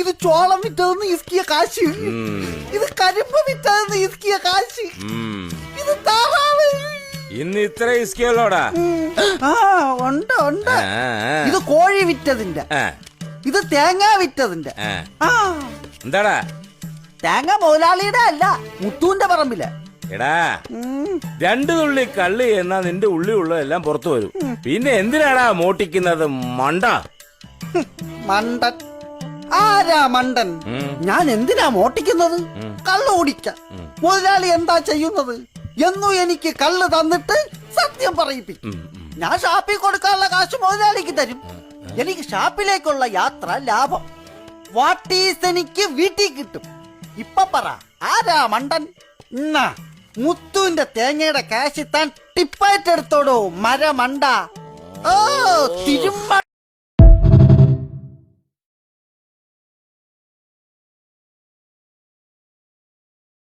ഇത് ചോളം വിറ്റതെന്ന് ഇസ്കിയ കാശ്, ഇത് കരിമ്പ് വിറ്റതെന്ന് ഇസ്കിയ കാശ്, ഇത് താറാവ്. ഇന്ന് ഇത്ര ഇസ്കിയല്ലോടാ? ആ ഉണ്ട് ഉണ്ട്. ഇത് കോഴി വിറ്റതിന്റെ, ഇത് തേങ്ങ വിറ്റതിന്റെ. എന്താടാ? തേങ്ങ മുതലാളിയുടെ അല്ല, മുത്തൂന്റെ പറമ്പില്. എടാ, 2 തുള്ളി കള്ളി എന്നാ നിന്റെ ഉള്ളി ഉള്ളതെല്ലാം പുറത്തു വരും. പിന്നെ എന്തിനാടാ മോട്ടിക്കുന്നത് മണ്ട? മണ്ടൻ? ആരാ മണ്ടൻ? ഞാൻ എന്തിനാ മോട്ടിക്കുന്നത്? കള്ള് കുടിക്ക. മുതലാളി എന്താ ചെയ്യുന്നത്? എന്നും എനിക്ക് കള്ള് തന്നിട്ട് സത്യം പറയിപ്പിക്കും. ഞാൻ ഷാപ്പിൽ കൊടുക്കാനുള്ള കാശ് മുതലാളിക്ക് തരും. എനിക്ക് ഷാപ്പിലേക്കുള്ള യാത്ര ലാഭം. വാട്ടീസ് എനിക്ക് വീട്ടിൽ കിട്ടും. ഇപ്പൊ പറ, ആരാ മണ്ടൻ? മുത്തുവിന്റെ തേങ്ങയുടെ കാശ് താൻ ടിപ്പായിട്ട് എടുത്തോടോ മരമണ്ട. ഓ തിരുമ്മ.